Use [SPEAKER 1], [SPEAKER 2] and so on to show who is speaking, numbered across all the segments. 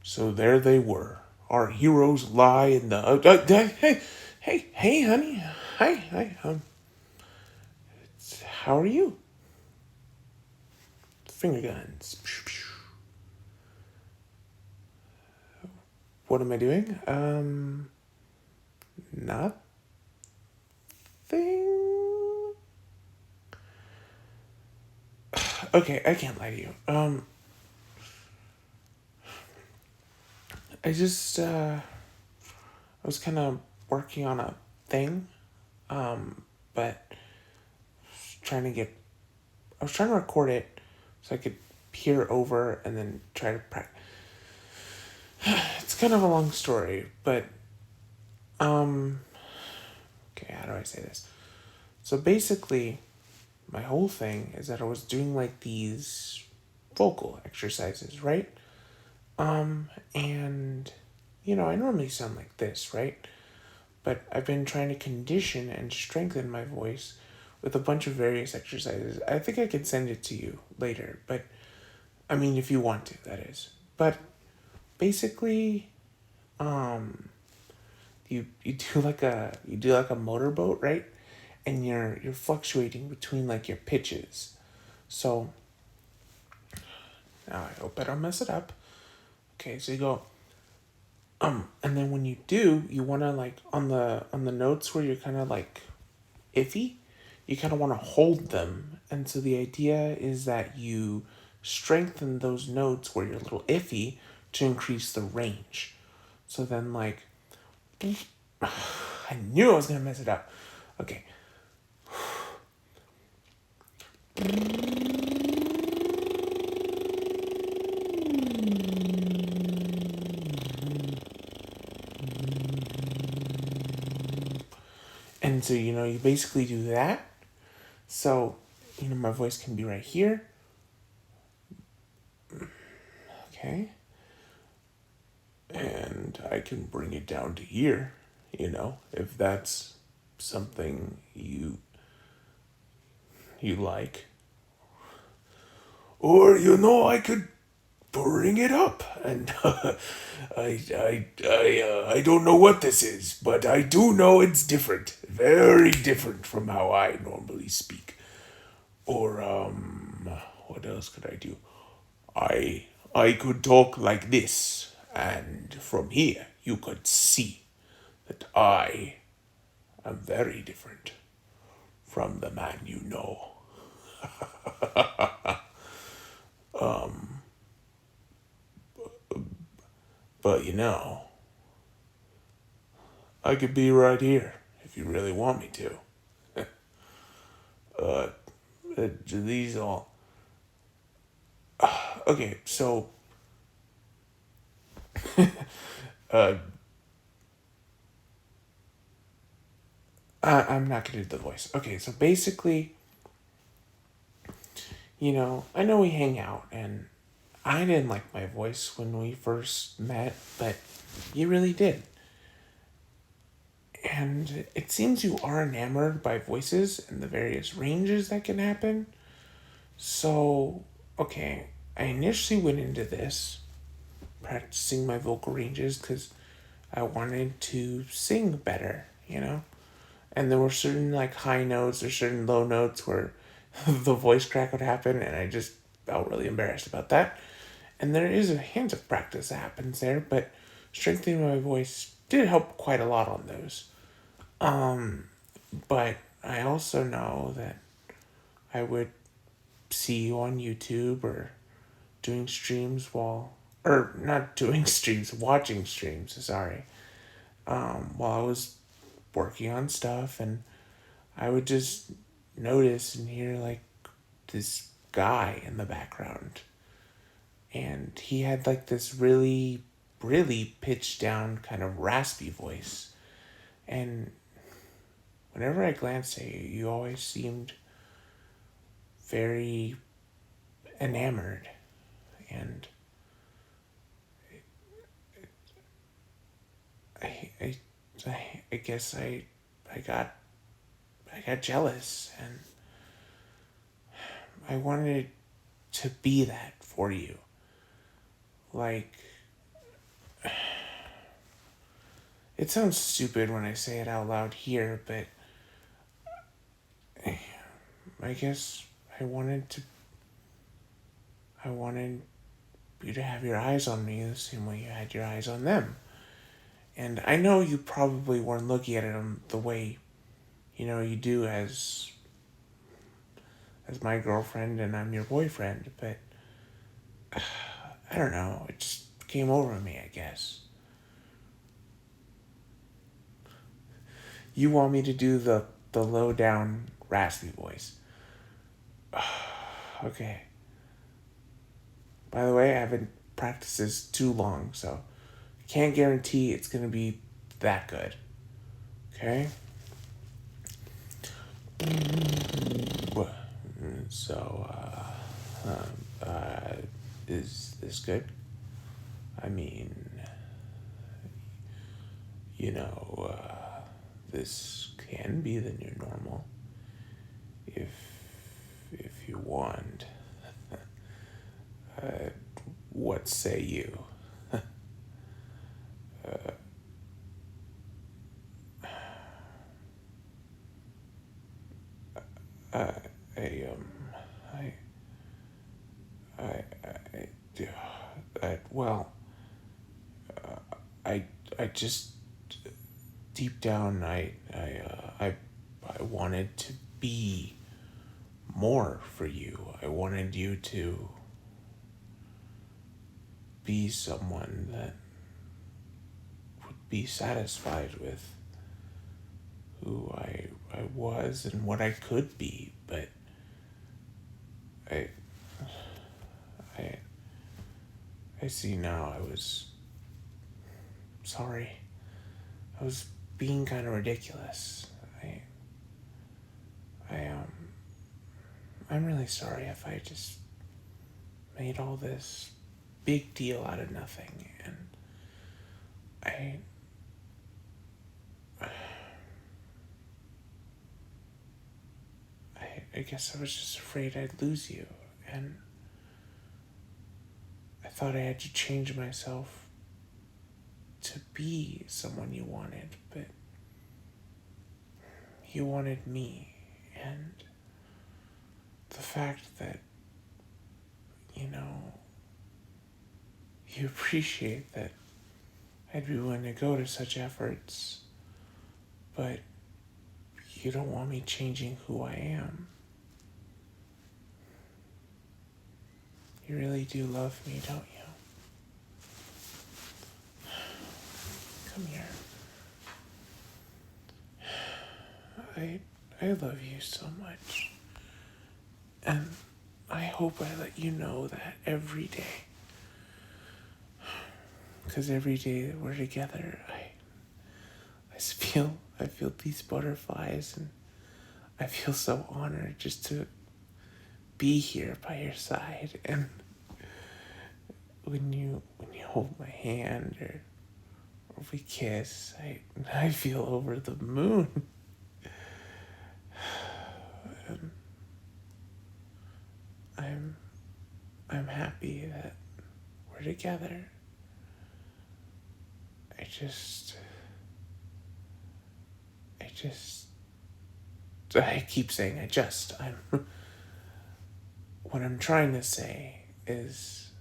[SPEAKER 1] So there they were. Our heroes lie in the. Hey, honey. Hi. How are you? Finger guns. What am I doing? Nothing. Okay, I can't lie to you. I just I was kind of working on a thing, but trying to get I was trying to record it so I could peer over and then try to practice. It's kind of a long story, but um okay, how do I say this? So basically, my whole thing is that I was doing like these vocal exercises, right? And I normally sound like this, right? But I've been trying to condition and strengthen my voice with a bunch of various exercises. I think I could send it to you later, but I mean, if you want to, that is. But basically, um, you do like a motorboat, right? And you're fluctuating between like your pitches. So now I hope I don't mess it up. Okay, so you go and then when you do, you wanna like on the notes where you're kinda like iffy, you kinda wanna hold them. And so the idea is that you strengthen those notes where you're a little iffy to increase the range. So then like I knew I was gonna mess it up. Okay. And so, you basically do that. So, my voice can be right here. Okay. And I can bring it down to here, if that's something you like. Or, I could bring it up. And I don't know what this is, but I do know it's different. Very different from how I normally speak. Or, what else could I do? I could talk like this, and from here you could see that I am very different from the man you know. But I could be right here if you really want me to. These all. Okay, so uh, I'm not gonna do the voice. Okay, so basically, I know we hang out, and I didn't like my voice when we first met, but you really did. And it seems you are enamored by voices and the various ranges that can happen. So, okay, I initially went into this practicing my vocal ranges because I wanted to sing better, And there were certain like high notes or certain low notes where the voice crack would happen, and I just felt really embarrassed about that. And there is a hint of practice that happens there, but strengthening my voice did help quite a lot on those. But I also know that I would see you on YouTube or doing streams or not doing streams, watching streams, sorry, while I was working on stuff, and I would just notice and hear like this guy in the background. And he had like this really, really pitched down, kind of raspy voice. And whenever I glanced at you, you always seemed very enamored. And I, I, I guess I got jealous, and I wanted to be that for you. Like, It sounds stupid when I say it out loud here, but I guess I wanted you to have your eyes on me the same way you had your eyes on them. And I know you probably weren't looking at them the way, you do as my girlfriend and I'm your boyfriend, but I don't know, it just came over me, I guess. You want me to do the low down raspy voice. Okay. By the way, I haven't practiced this too long, so I can't guarantee it's going to be that good. Okay? So, is this good? I mean, this can be the new normal. If you want. What say you? I, I, I, well, I just deep down, I wanted to be more for you. I wanted you to be someone that would be satisfied with who I was and what I could be, but I I I see now I was sorry. I was being kind of ridiculous. I'm really sorry if I just made all this big deal out of nothing, and I guess I was just afraid I'd lose you, and I thought I had to change myself to be someone you wanted, but you wanted me, and the fact that, you appreciate that I'd be willing to go to such efforts, but you don't want me changing who I am. You really do love me, don't you? Come here. I love you so much. And I hope I let you know that every day. Because every day that we're together, I feel these butterflies, and I feel so honored just to be here by your side. And when you hold my hand or we kiss, I feel over the moon. I'm happy that we're together. I keep saying what I'm trying to say is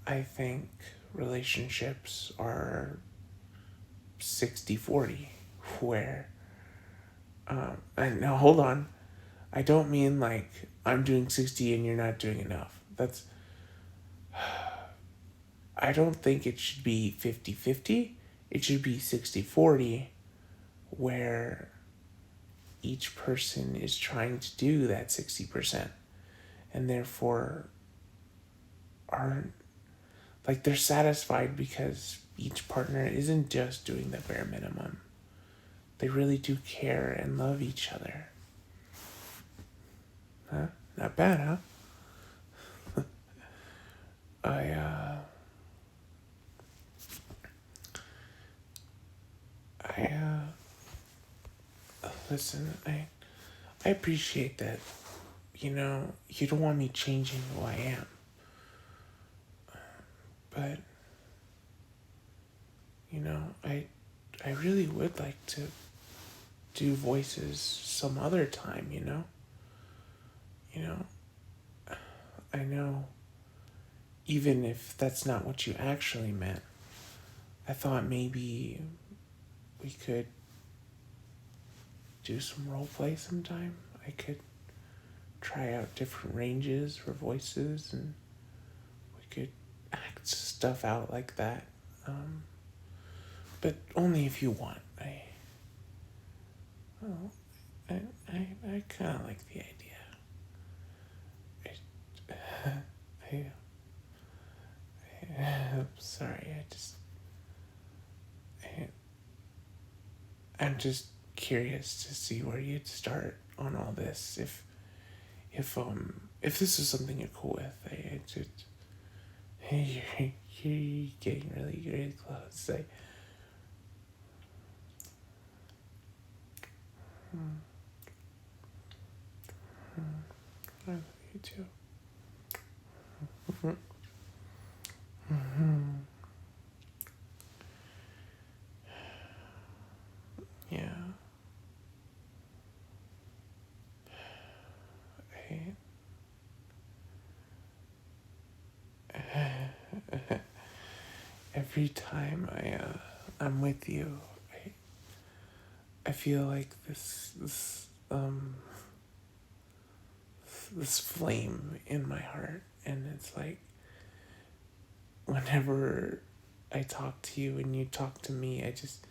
[SPEAKER 1] I think relationships are 60-40, where, and now hold on, I don't mean like I'm doing 60 and you're not doing enough. I don't think it should be 50-50. It should be 60-40, where each person is trying to do that 60%, and therefore they're satisfied because each partner isn't just doing the bare minimum. They really do care and love each other. Huh? Not bad, huh? Listen, I appreciate that, you don't want me changing who I am. But, really would like to do voices some other time, you know? You know, I know even if that's not what you actually meant, I thought maybe we could do some role play sometime. I could try out different ranges for voices and we could act stuff out like that. But only if you want. Oh, I kind of like the idea. I'm sorry. I, I'm just curious to see where you'd start on all this. If this is something you're cool with, I just you're getting really close. I love you too. Yeah. Every time I'm with you, I feel like this flame in my heart, and it's like whenever I talk to you and you talk to me, I just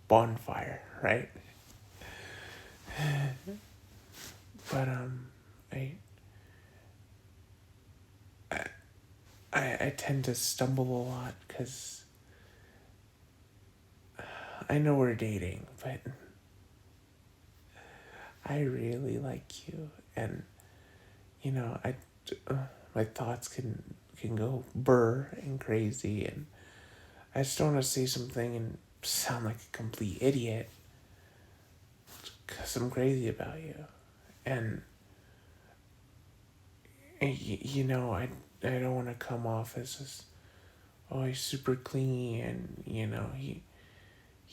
[SPEAKER 1] bonfire, right? But I I tend to stumble a lot because I know we're dating, but I really like you, and you know uh, my thoughts can go burr and crazy, and I just don't want to say something and sound like a complete idiot because I'm crazy about you, and you know I don't want to come off as this, oh, he's super clingy, and you know he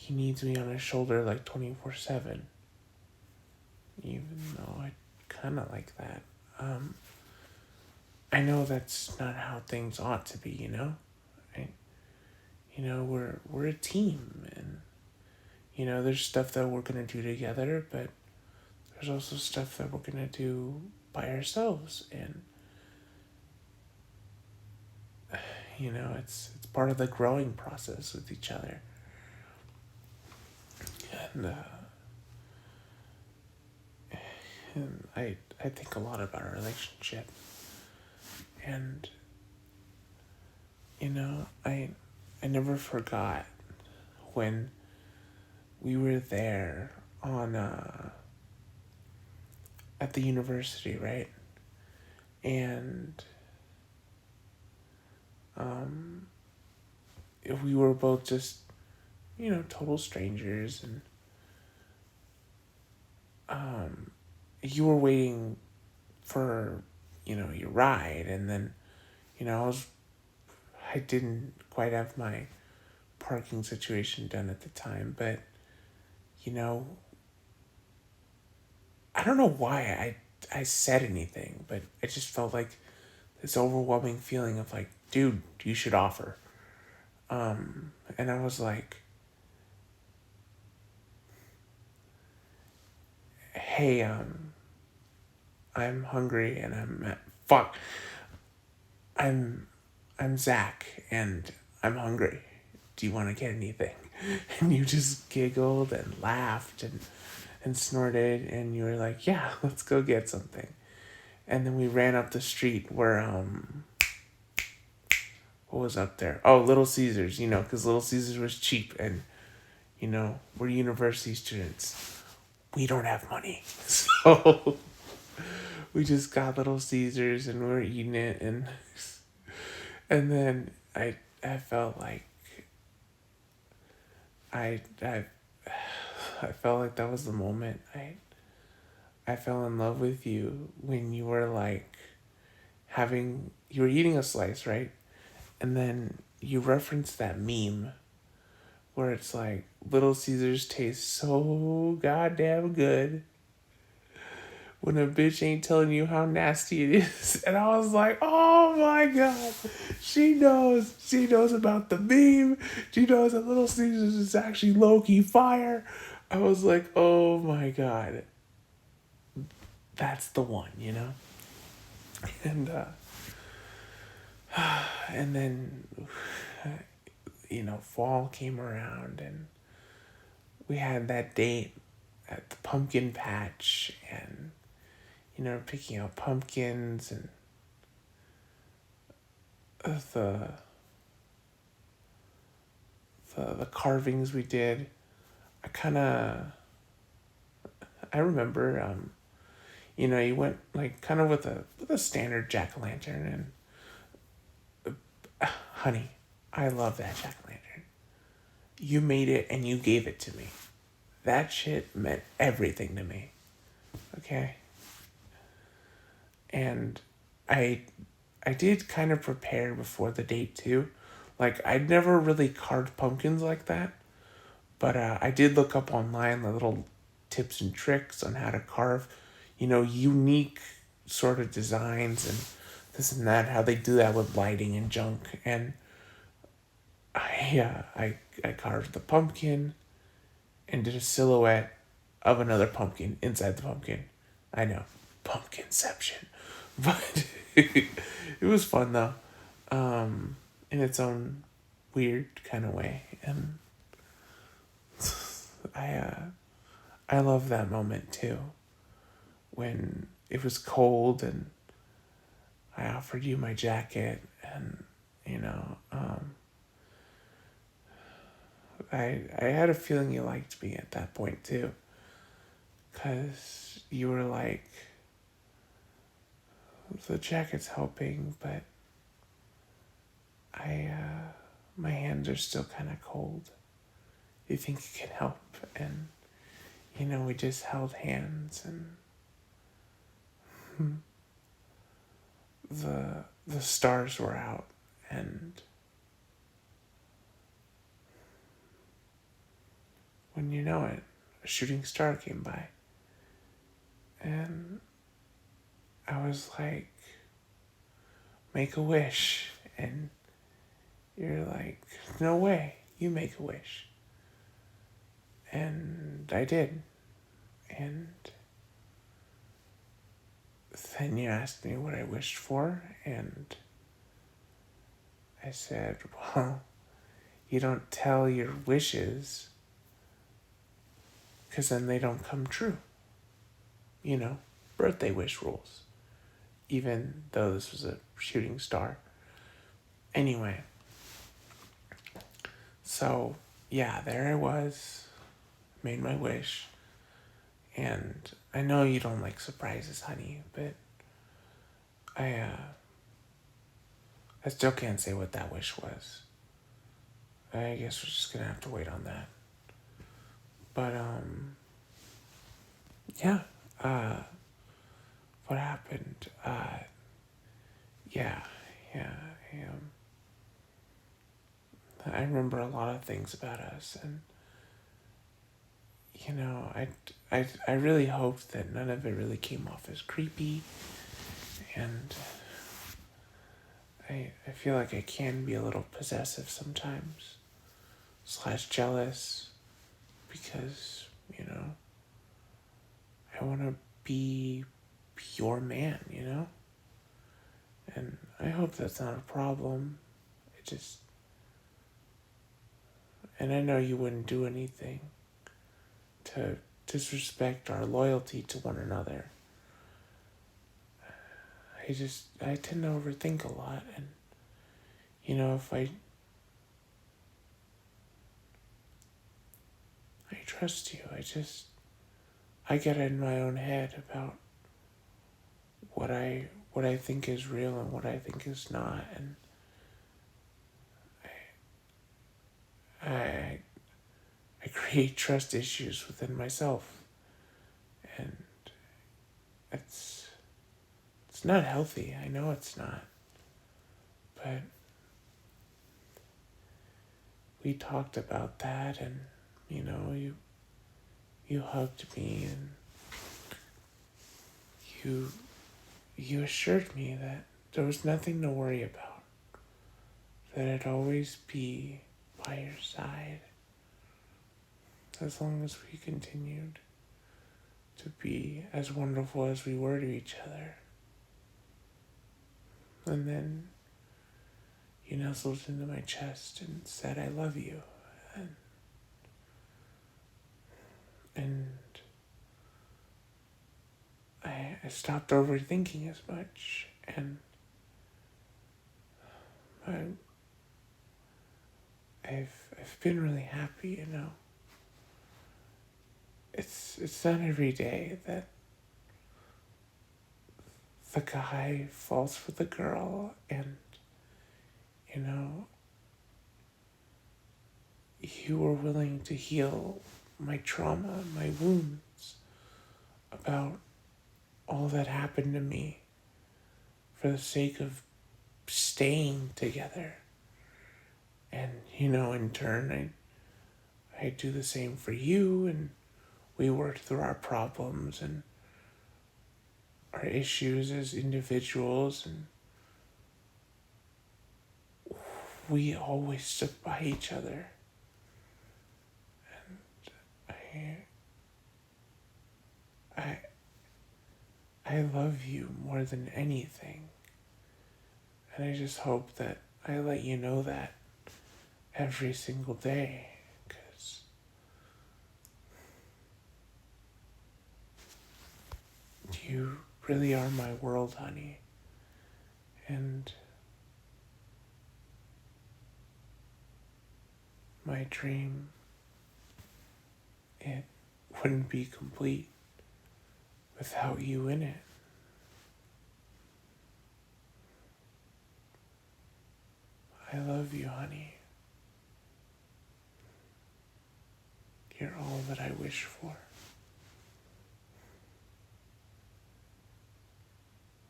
[SPEAKER 1] needs me on his shoulder like 24/7, even though I kind of like that. I know that's not how things ought to be, you know. I, we're a team, and you know there's stuff that we're gonna do together, but there's also stuff that we're gonna do by ourselves, and you know it's part of the growing process with each other, and I think a lot about our relationship, and you know I never forgot when we were there on at the university, right? And we were both just, you know, total strangers, and you were waiting for, you know, your ride, and then, you know, I didn't quite have my parking situation done at the time, but, you know, I don't know why I said anything, but I just felt like this overwhelming feeling of like, dude, you should offer. And I was like, hey, I'm hungry and I'm I'm Zach and I'm hungry. Do you want to get anything? And you just giggled and laughed and snorted, and you were like, yeah, let's go get something. And then we ran up the street where what was up there? Oh, Little Caesars, you know, because Little Caesars was cheap, and you know, we're university students. We don't have money. So we just got Little Caesars and we were eating it, and then I felt like I I felt like that was the moment I fell in love with you when you were like you were eating a slice, right? And then you referenced that meme where it's like Little Caesars taste so goddamn good when a bitch ain't telling you how nasty it is. And I was like, oh my God, she knows. She knows about the meme. She knows that Little Caesars is actually low-key fire. I was like, oh my God, that's the one, you know? And, and then, you know, fall came around and we had that date at the pumpkin patch and, you know, picking out pumpkins and the the carvings we did. I remember, you know, you went like kind of with a standard jack-o'-lantern and honey, I love that jack-o'-lantern. You made it and you gave it to me. That shit meant everything to me. Okay? And I I did kind of prepare before the date too. Like I'd never really carved pumpkins like that, but I did look up online the little tips and tricks on how to carve, you know, unique sort of designs and this and that, how they do that with lighting and junk. And I carved the pumpkin and did a silhouette of another pumpkin inside the pumpkin. I know, pumpkinception, but it was fun though, in its own weird kind of way, and I I love that moment too, when it was cold and I offered you my jacket, and you know, I had a feeling you liked me at that point too, cause you were like, the jacket's helping, but my hands are still kind of cold. You think it can help? And you know, we just held hands, and the stars were out, and when you know it, a shooting star came by, and I was like, make a wish, and you're like, no way, you make a wish. And I did. And then you asked me what I wished for, and I said, well, you don't tell your wishes because then they don't come true. You know, birthday wish rules. Even though this was a shooting star. Anyway, so yeah, there I was, made my wish. And I know you don't like surprises, honey, but I still can't say what that wish was. I guess we're just gonna have to wait on that. But yeah, what happened? Yeah, yeah. I remember a lot of things about us, and you know, I really hoped that none of it really came off as creepy, and I feel like I can be a little possessive sometimes, / jealous, because, you know, I want to be your man, you know? And I hope that's not a problem. And I know you wouldn't do anything to disrespect our loyalty to one another. I tend to overthink a lot, and, you know, if I trust you, I get in my own head about what I think is real and what I think is not, and I create trust issues within myself, and it's not healthy. I know it's not, but we talked about that, and you hugged me, and you you assured me that there was nothing to worry about, that I'd always be by your side as long as we continued to be as wonderful as we were to each other. And then you nestled into my chest and said, I love you. And I stopped overthinking as much, and I, I've been really happy, It's not every day that the guy falls for the girl, and you were willing to heal my trauma, my wounds, about all that happened to me for the sake of staying together. And, in turn, I do the same for you, and we work through our problems and our issues as individuals, and we always stood by each other. And I love you more than anything. And I just hope that I let you know that every single day, because you really are my world, honey. And my dream, it wouldn't be complete without you in it. I love you, honey. You're all that I wish for.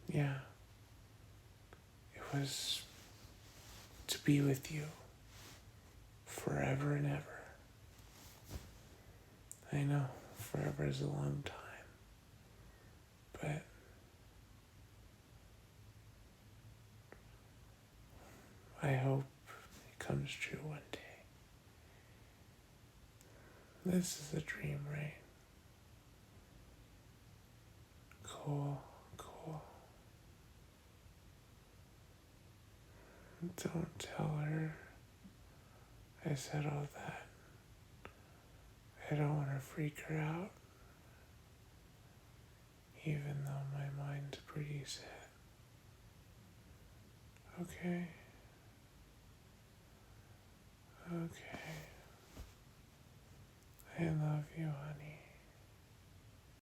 [SPEAKER 1] Yeah. It was to be with you forever and ever. I know, forever is a long time, but I hope it comes true one day. This is a dream, right? Cool. Don't tell her I said all that. I don't want to freak her out, even though my mind's pretty set. Okay? Okay. I love you, honey.